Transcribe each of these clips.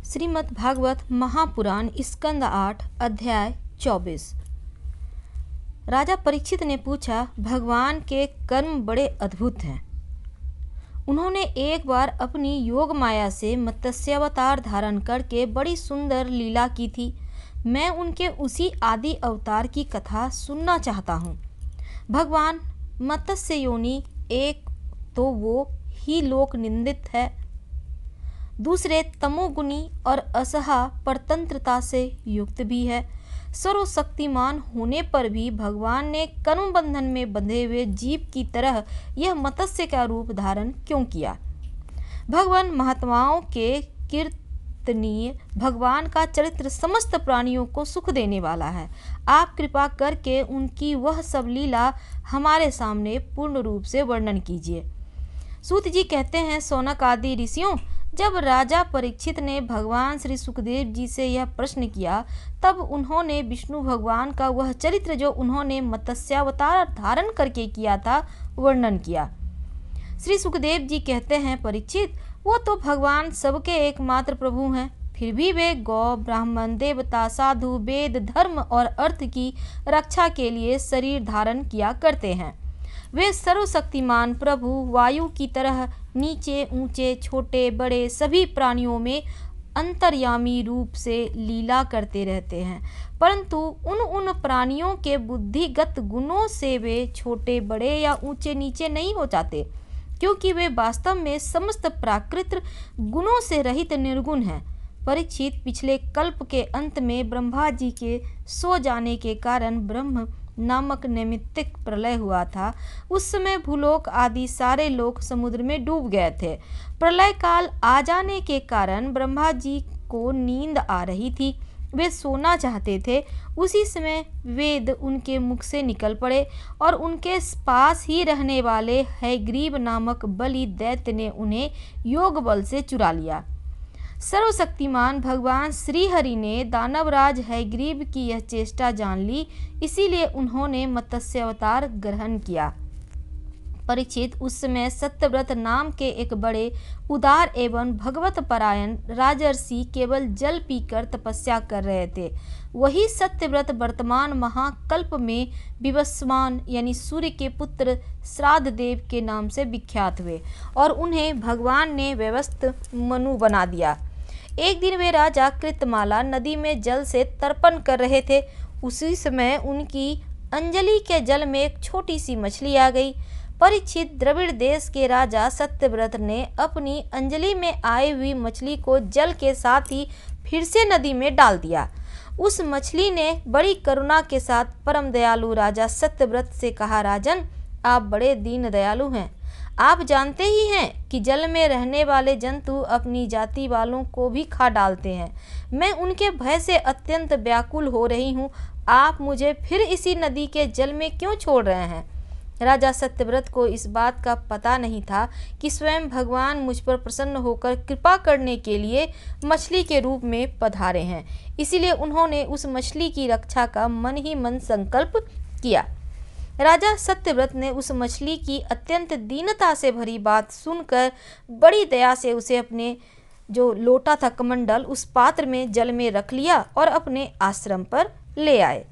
श्रीमद् भागवत महापुराण स्कंद 8 अध्याय 24। राजा परीक्षित ने पूछा, भगवान के कर्म बड़े अद्भुत हैं। उन्होंने एक बार अपनी योग माया से मत्स्यावतार धारण करके बड़ी सुंदर लीला की थी। मैं उनके उसी आदि अवतार की कथा सुनना चाहता हूँ। भगवान मत्स्य योनि एक तो वो ही लोक निंदित है, दूसरे तमोगुनी और असहा परतंत्रता से युक्त भी है। सर्वशक्तिमान होने पर भी भगवान ने कर्म बंधन में बंधे हुए जीव की तरह यह मत्स्य का रूप धारण क्यों किया? भगवान महात्माओं के कीर्तनीय भगवान का चरित्र समस्त प्राणियों को सुख देने वाला है। आप कृपा करके उनकी वह सब लीला हमारे सामने पूर्ण रूप से वर्णन कीजिए। सूत जी कहते हैं, सौनक आदि ऋषियों, जब राजा परीक्षित ने भगवान श्री सुखदेव जी से यह प्रश्न किया, तब उन्होंने विष्णु भगवान का वह चरित्र जो उन्होंने मत्स्यावतार धारण करके किया था वर्णन किया। श्री सुखदेव जी कहते हैं, परीक्षित, वो तो भगवान सबके एकमात्र प्रभु हैं, फिर भी वे गौ, ब्राह्मण, देवता, साधु, वेद, धर्म और अर्थ की रक्षा के लिए शरीर धारण किया करते हैं। वे सर्वशक्तिमान प्रभु वायु की तरह नीचे ऊंचे छोटे बड़े सभी प्राणियों में अंतर्यामी रूप से लीला करते रहते हैं, परंतु उन प्राणियों के बुद्धिगत गुणों से वे छोटे बड़े या ऊंचे नीचे नहीं हो जाते, क्योंकि वे वास्तव में समस्त प्राकृत गुणों से रहित निर्गुण हैं। परीक्षित, पिछले कल्प के अंत में ब्रह्मा जी के सो जाने के कारण ब्रह्म नामक नैमित्तिक प्रलय हुआ था। उस समय भूलोक आदि सारे लोक समुद्र में डूब गए थे। प्रलय काल आ जाने के कारण ब्रह्मा जी को नींद आ रही थी, वे सोना चाहते थे। उसी समय वेद उनके मुख से निकल पड़े और उनके पास ही रहने वाले हयग्रीव नामक बलि दैत्य ने उन्हें योग बल से चुरा लिया। सर्वशक्तिमान भगवान श्रीहरि ने दानवराज हयग्रीव की यह चेष्टा जान ली, इसीलिए उन्होंने मत्स्यावतार ग्रहण किया। परीक्षित, उस समय सत्यव्रत नाम के एक बड़े उदार एवं भगवत परायण राजर्षि केवल जल पीकर तपस्या कर रहे थे। वही सत्यव्रत वर्तमान महाकल्प में विवस्वान यानी सूर्य के पुत्र श्राद्ध देव के नाम से विख्यात हुए और उन्हें भगवान ने व्यवस्थ मनु बना दिया। एक दिन वे राजा कृतमाला नदी में जल से तर्पण कर रहे थे। उसी समय उनकी अंजलि के जल में एक छोटी सी मछली आ गई। परीक्षित, द्रविड़ देश के राजा सत्यव्रत ने अपनी अंजलि में आई हुई मछली को जल के साथ ही फिर से नदी में डाल दिया। उस मछली ने बड़ी करुणा के साथ परम दयालु राजा सत्यव्रत से कहा, राजन, आप बड़े दीन दयालु हैं। आप जानते ही हैं कि जल में रहने वाले जंतु अपनी जाति वालों को भी खा डालते हैं। मैं उनके भय से अत्यंत व्याकुल हो रही हूँ। आप मुझे फिर इसी नदी के जल में क्यों छोड़ रहे हैं? राजा सत्यव्रत को इस बात का पता नहीं था कि स्वयं भगवान मुझ पर प्रसन्न होकर कृपा करने के लिए मछली के रूप में पधारे हैं। इसीलिए उन्होंने उस मछली की रक्षा का मन ही मन संकल्प किया। राजा सत्यव्रत ने उस मछली की अत्यंत दीनता से भरी बात सुनकर बड़ी दया से उसे अपने जो लोटा था कमंडल, उस पात्र में जल में रख लिया और अपने आश्रम पर ले आए।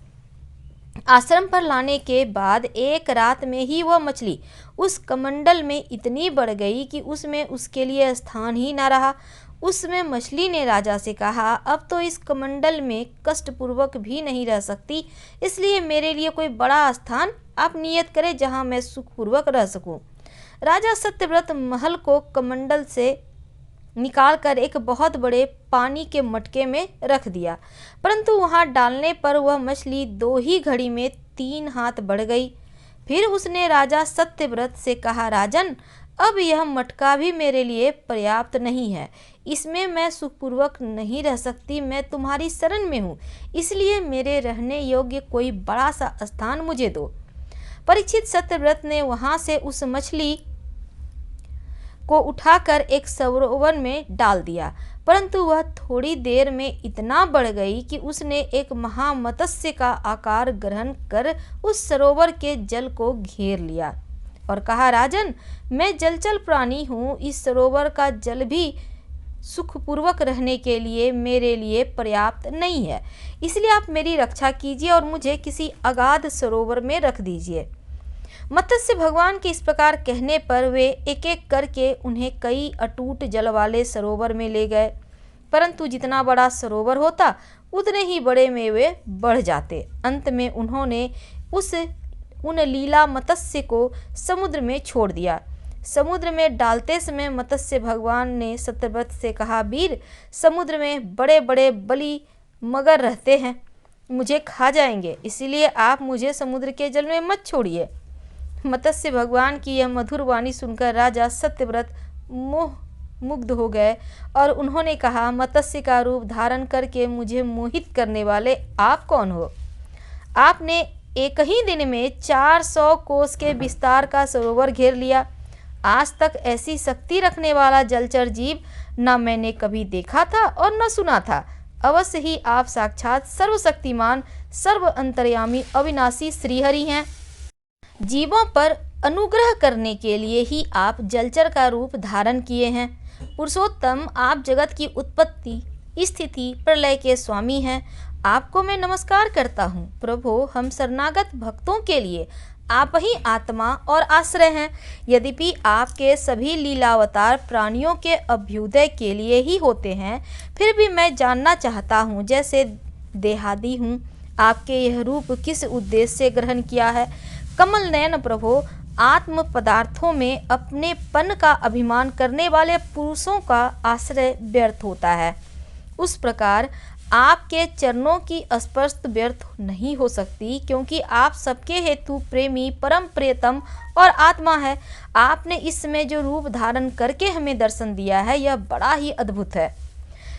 आश्रम पर लाने के बाद एक रात में ही वह मछली उस कमंडल में इतनी बढ़ गई कि उसमें उसके लिए स्थान ही न रहा। उसमें मछली ने राजा से कहा, अब तो इस कमंडल में कष्टपूर्वक भी नहीं रह सकती, इसलिए मेरे लिए कोई बड़ा स्थान आप नियत करें जहां मैं सुखपूर्वक रह सकूं। राजा सत्यव्रत महल को कमंडल से निकालकर एक बहुत बड़े पानी के मटके में रख दिया, परंतु वहां डालने पर वह मछली 2 ही घड़ी में 3 हाथ बढ़ गई। फिर उसने राजा सत्यव्रत से कहा, राजन, अब यह मटका भी मेरे लिए पर्याप्त नहीं है, इसमें मैं सुखपूर्वक नहीं रह सकती। मैं तुम्हारी शरण में हूँ, इसलिए मेरे रहने योग्य कोई बड़ा सा स्थान मुझे दो। परीक्षित, सत्यव्रत ने वहां से उस मछली को उठाकर एक सरोवर में डाल दिया, परंतु वह थोड़ी देर में इतना बढ़ गई कि उसने एक महामत्स्य का आकार ग्रहण कर उस सरोवर के जल को घेर लिया और कहा, राजन, मैं जलचर प्राणी हूँ, इस सरोवर का जल भी सुखपूर्वक रहने के लिए मेरे लिए पर्याप्त नहीं है, इसलिए आप मेरी रक्षा कीजिए और मुझे किसी अगाध सरोवर में रख दीजिए। मत्स्य भगवान के इस प्रकार कहने पर वे एक एक करके उन्हें कई अटूट जल वाले सरोवर में ले गए, परंतु जितना बड़ा सरोवर होता उतने ही बड़े में वे बढ़ जाते। अंत में उन्होंने उन लीला मत्स्य को समुद्र में छोड़ दिया। समुद्र में डालते समय मत्स्य भगवान ने सत्यव्रत से कहा, वीर, समुद्र में बड़े बड़े बली मगर रहते हैं, मुझे खा जाएंगे, इसलिए आप मुझे समुद्र के जल में मत छोड़िए। मत्स्य भगवान की यह मधुर वाणी सुनकर राजा सत्यव्रत मुग्ध हो गए और उन्होंने कहा, मत्स्य का रूप धारण करके मुझे मोहित करने वाले आप कौन हो? आपने एक ही दिन में 400 कोस के विस्तार का सरोवर घेर लिया। आज तक ऐसी शक्ति रखने वाला जलचर जीव न मैंने कभी देखा था और न सुना था। अवश्य ही आप साक्षात सर्वशक्तिमान, सर्व अंतर्यामी, अविनाशी श्रीहरि हैं। जीवों पर अनुग्रह करने के लिए ही आप जलचर का रूप धारण किए हैं। पुरुषोत्तम, आप जगत की उत्पत्ति, स्थिति, प्रलय के स्वामी हैं। आपको मैं नमस्कार करता हूँ। प्रभु, हम शरणागत भक्तों के लिए आप ही आत्मा और आश्रय हैं। यद्यपि आपके सभी लीलावतार प्राणियों के अभ्युदय के लिए ही होते हैं, फिर भी मैं जानना चाहता हूँ, जैसे देहादी हूँ, आपके यह रूप किस उद्देश्य से ग्रहण किया है? कमल नयन प्रभु, आत्म पदार्थों में अपने पन का अभिमान करने वाले पुरुषों का आश्रय व्यर्थ होता है, उस प्रकार आपके चरणों की स्पर्श व्यर्थ नहीं हो सकती, क्योंकि आप सबके हेतु प्रेमी, परम प्रियतम और आत्मा है। आपने इस समय जो रूप धारण करके हमें दर्शन दिया है, यह बड़ा ही अद्भुत है।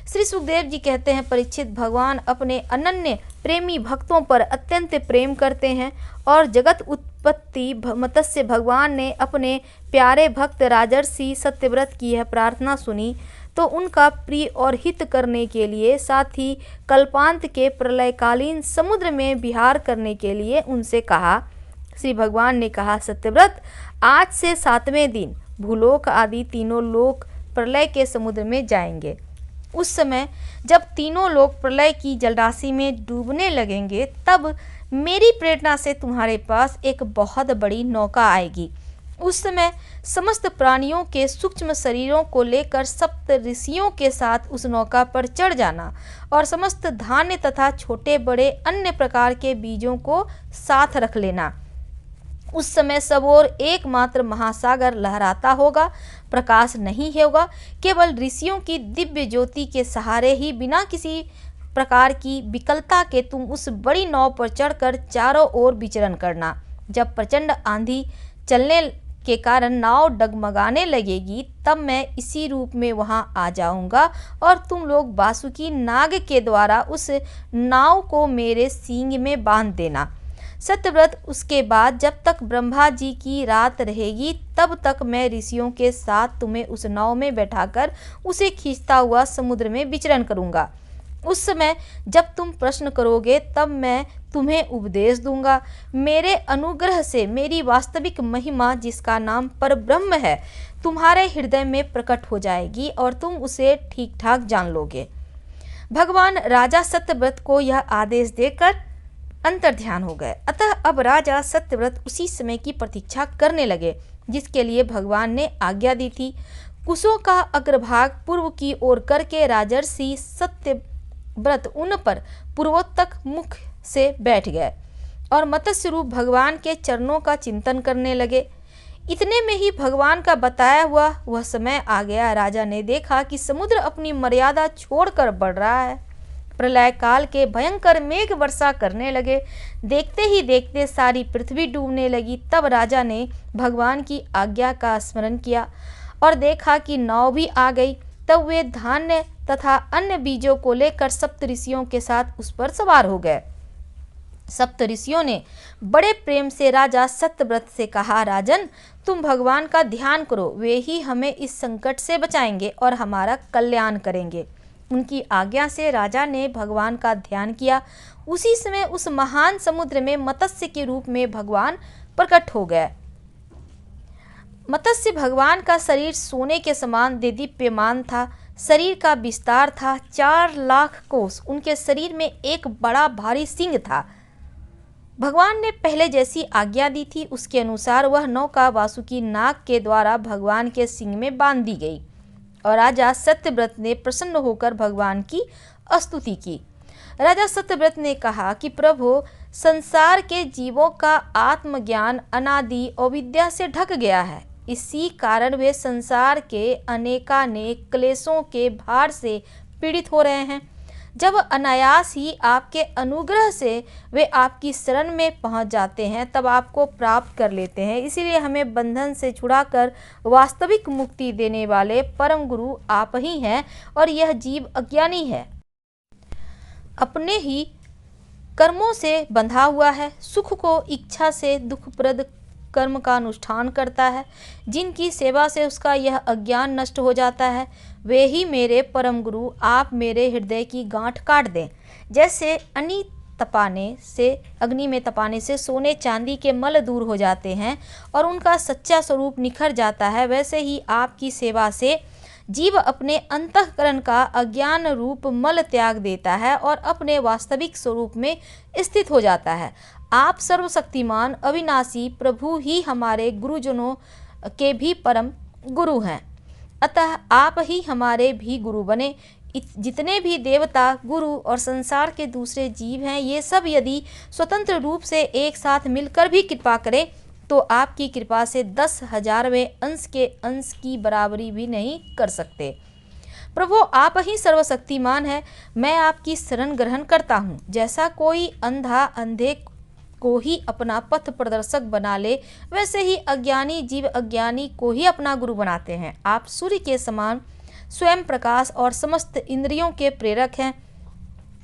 श्री सुखदेव जी कहते हैं, परीक्षित, भगवान अपने अनन्य प्रेमी भक्तों पर अत्यंत प्रेम करते हैं और जगत उत्पत्ति मत्स्य भगवान ने अपने प्यारे भक्त राजर्षि सत्यव्रत की यह प्रार्थना सुनी तो उनका प्रिय और हित करने के लिए, साथ ही कल्पांत के प्रलयकालीन समुद्र में विहार करने के लिए उनसे कहा। श्री भगवान ने कहा, सत्यव्रत, आज से 7वें दिन भूलोक आदि तीनों लोक प्रलय के समुद्र में जाएंगे। उस समय जब तीनों लोग प्रलय की जलराशि में डूबने लगेंगे, तब मेरी प्रेरणा से तुम्हारे पास एक बहुत बड़ी नौका आएगी। उस समय समस्त प्राणियों के सूक्ष्म शरीरों को लेकर सप्त ऋषियों के साथ उस नौका पर चढ़ जाना और समस्त धान्य तथा छोटे बड़े अन्य प्रकार के बीजों को साथ रख लेना। उस समय सब ओर एकमात्र महासागर लहराता होगा, प्रकाश नहीं होगा, केवल ऋषियों की दिव्य ज्योति के सहारे ही बिना किसी प्रकार की विकलता के तुम उस बड़ी नाव पर चढ़कर चारों ओर विचरण करना। जब प्रचंड आंधी चलने के कारण नाव डगमगाने लगेगी, तब मैं इसी रूप में वहां आ जाऊंगा और तुम लोग वासुकी नाग के द्वारा उस नाव को मेरे सींग में बांध देना। सत्यव्रत, उसके बाद जब तक ब्रह्मा जी की रात रहेगी, तब तक मैं ऋषियों के साथ तुम्हें उस नाव में बैठाकर उसे खींचता हुआ समुद्र में विचरण करूंगा। उस समय जब तुम प्रश्न करोगे, तब मैं तुम्हें उपदेश दूंगा। मेरे अनुग्रह से मेरी वास्तविक महिमा, जिसका नाम परब्रह्म है, तुम्हारे हृदय में प्रकट हो जाएगी और तुम उसे ठीक ठाक जान लोगे। भगवान राजा सत्यव्रत को यह आदेश देकर अंतर्ध्यान हो गए। अतः अब राजा सत्यव्रत उसी समय की प्रतीक्षा करने लगे जिसके लिए भगवान ने आज्ञा दी थी। कुशों का अग्रभाग पूर्व की ओर करके राजर्षि सत्यव्रत उन पर पूर्वोत्तक मुख से बैठ गए और मत्स्य रूप भगवान के चरणों का चिंतन करने लगे। इतने में ही भगवान का बताया हुआ वह समय आ गया। राजा ने देखा कि समुद्र अपनी मर्यादा छोड़कर बढ़ रहा है। प्रलय काल के भयंकर मेघ वर्षा करने लगे। देखते ही देखते सारी पृथ्वी डूबने लगी। तब राजा ने भगवान की आज्ञा का स्मरण किया और देखा कि नाव भी आ गई। तब वे धान्य तथा अन्य बीजों को लेकर सप्त ऋषियों के साथ उस पर सवार हो गए। सप्त ऋषियों ने बड़े प्रेम से राजा सत्यव्रत से कहा, राजन, तुम भगवान का ध्यान करो, वे ही हमें इस संकट से बचाएंगे और हमारा कल्याण करेंगे। उनकी आज्ञा से राजा ने भगवान का ध्यान किया। उसी समय उस महान समुद्र में मत्स्य के रूप में भगवान प्रकट हो गए। मत्स्य भगवान का शरीर सोने के समान देदीप्यमान था। शरीर का विस्तार था 4 लाख कोस। उनके शरीर में एक बड़ा भारी सिंह था। भगवान ने पहले जैसी आज्ञा दी थी उसके अनुसार वह नौका वासुकी नाग के द्वारा भगवान के सिंह में बांध दी गई और राजा सत्यव्रत ने प्रसन्न होकर भगवान की स्तुति की। राजा सत्यव्रत ने कहा कि प्रभु, संसार के जीवों का आत्मज्ञान अनादि अविद्या से ढक गया है। इसी कारण वे संसार के अनेकानेक क्लेशों के भार से पीड़ित हो रहे हैं। जब अनायास ही आपके अनुग्रह से वे आपकी शरण में पहुंच जाते हैं तब आपको प्राप्त कर लेते हैं। इसीलिए हमें बंधन से छुड़ाकर वास्तविक मुक्ति देने वाले परम गुरु आप ही हैं और यह जीव अज्ञानी है, अपने ही कर्मों से बंधा हुआ है, सुख को इच्छा से दुखप्रद कर्म का अनुष्ठान करता है। जिनकी सेवा से उसका यह अज्ञान नष्ट हो जाता है वे ही मेरे परम गुरु आप मेरे हृदय की गांठ काट दें। जैसे अग्नि में तपाने से सोने चांदी के मल दूर हो जाते हैं और उनका सच्चा स्वरूप निखर जाता है, वैसे ही आपकी सेवा से जीव अपने अंतःकरण का अज्ञान रूप मल त्याग देता है और अपने वास्तविक स्वरूप में स्थित हो जाता है। आप सर्वशक्तिमान अविनाशी प्रभु ही हमारे गुरुजनों के भी परम गुरु हैं, अतः आप ही हमारे भी गुरु बने। जितने भी देवता, गुरु और संसार के दूसरे जीव हैं, ये सब यदि स्वतंत्र रूप से एक साथ मिलकर भी कृपा करें तो आपकी कृपा से 10,000वें अंश के अंश की बराबरी भी नहीं कर सकते। प्रभु, आप ही सर्वशक्तिमान है। मैं आपकी शरण ग्रहण करता हूँ। जैसा कोई अंधा अंधे को ही अपना पथ प्रदर्शक बना ले, वैसे ही अज्ञानी जीव अज्ञानी को ही अपना गुरु बनाते हैं। आप सूर्य के समान स्वयं प्रकाश और समस्त इंद्रियों के प्रेरक हैं।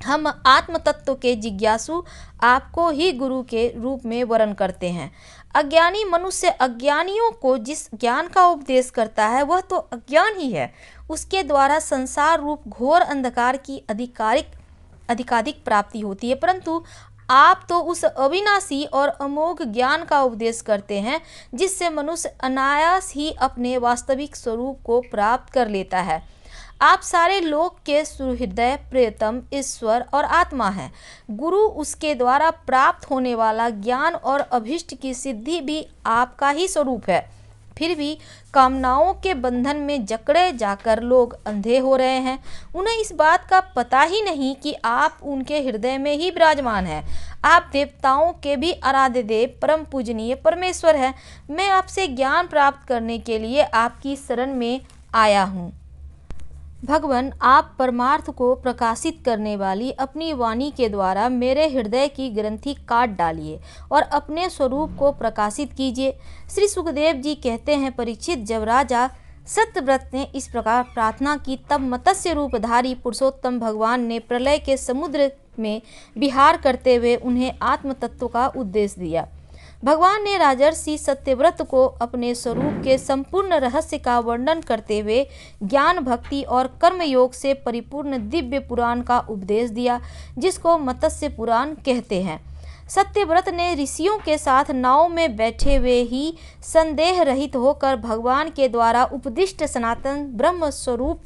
हम आत्म तत्व के जिज्ञासु आपको ही गुरु के रूप में वर्ण करते हैं। अज्ञानी मनुष्य अज्ञानियों को जिस ज्ञान का उपदेश करता है वह तो अज्ञान ही है। उसके द्वारा संसार रूप घोर अंधकार की अधिकाधिक प्राप्ति होती है, परंतु आप तो उस अविनाशी और अमोघ ज्ञान का उपदेश करते हैं जिससे मनुष्य अनायास ही अपने वास्तविक स्वरूप को प्राप्त कर लेता है। आप सारे लोक के सुहृदय, प्रियतम, ईश्वर और आत्मा हैं। गुरु उसके द्वारा प्राप्त होने वाला ज्ञान और अभीष्ट की सिद्धि भी आपका ही स्वरूप है। फिर भी कामनाओं के बंधन में जकड़े जाकर लोग अंधे हो रहे हैं। उन्हें इस बात का पता ही नहीं कि आप उनके हृदय में ही विराजमान हैं। आप देवताओं के भी आराध्य देव, परम पूजनीय परमेश्वर हैं। मैं आपसे ज्ञान प्राप्त करने के लिए आपकी शरण में आया हूँ। भगवान, आप परमार्थ को प्रकाशित करने वाली अपनी वाणी के द्वारा मेरे हृदय की ग्रंथि काट डालिए और अपने स्वरूप को प्रकाशित कीजिए। श्री सुखदेव जी कहते हैं, परीक्षित, जब राजा सत्यव्रत ने इस प्रकार प्रार्थना की तब मत्स्य रूपधारी पुरुषोत्तम भगवान ने प्रलय के समुद्र में विहार करते हुए उन्हें आत्म तत्व का उपदेश दिया। भगवान ने राजर्षि सत्यव्रत को अपने स्वरूप के संपूर्ण रहस्य का वर्णन करते हुए ज्ञान, भक्ति और कर्मयोग से परिपूर्ण दिव्य पुराण का उपदेश दिया, जिसको मत्स्य पुराण कहते हैं। सत्यव्रत ने ऋषियों के साथ नाव में बैठे हुए ही संदेह रहित होकर भगवान के द्वारा उपदिष्ट सनातन ब्रह्म स्वरूप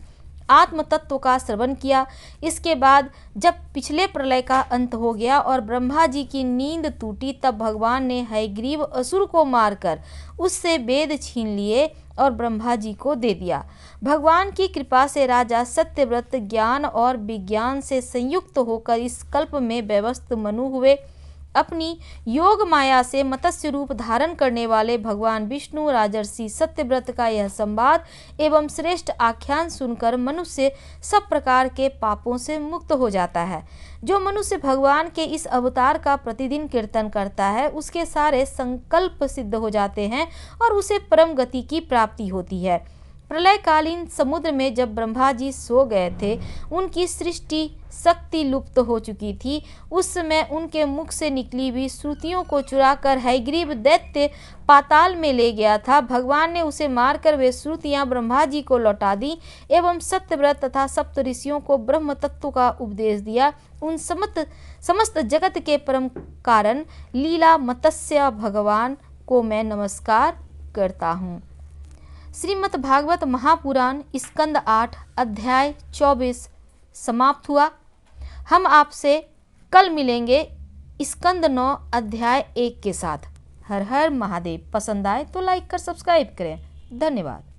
आत्म तत्व का श्रवण किया। इसके बाद जब पिछले प्रलय का अंत हो गया और ब्रह्मा जी की नींद टूटी, तब भगवान ने हयग्रीव असुर को मारकर उससे वेद छीन लिए और ब्रह्मा जी को दे दिया। भगवान की कृपा से राजा सत्यव्रत ज्ञान और विज्ञान से संयुक्त होकर इस कल्प में व्यवस्थ मनु हुए। अपनी योग माया से मत्स्य रूप धारण करने वाले भगवान विष्णु राजर्षि सत्यव्रत का यह संवाद एवं श्रेष्ठ आख्यान सुनकर मनुष्य सब प्रकार के पापों से मुक्त हो जाता है। जो मनुष्य भगवान के इस अवतार का प्रतिदिन कीर्तन करता है उसके सारे संकल्प सिद्ध हो जाते हैं और उसे परम गति की प्राप्ति होती है। प्रलयकालीन समुद्र में जब ब्रह्मा जी सो गए थे, उनकी सृष्टि शक्ति लुप्त हो चुकी थी। उस समय उनके मुख से निकली हुई श्रुतियों को चुराकर हयग्रीव दैत्य पाताल में ले गया था। भगवान ने उसे मारकर वे श्रुतियां ब्रह्मा जी को लौटा दी एवं सत्यव्रत तथा सप्त ऋषियों को ब्रह्म तत्व का उपदेश दिया। उन समस्त जगत के परम कारण लीला मत्स्य भगवान को मैं नमस्कार करता हूँ। श्रीमद् भागवत महापुराण स्कंद 8 अध्याय 24 समाप्त हुआ। हम आपसे कल मिलेंगे स्कंद 9 अध्याय 1 के साथ। हर हर महादेव। पसंद आए तो लाइक कर सब्सक्राइब करें। धन्यवाद।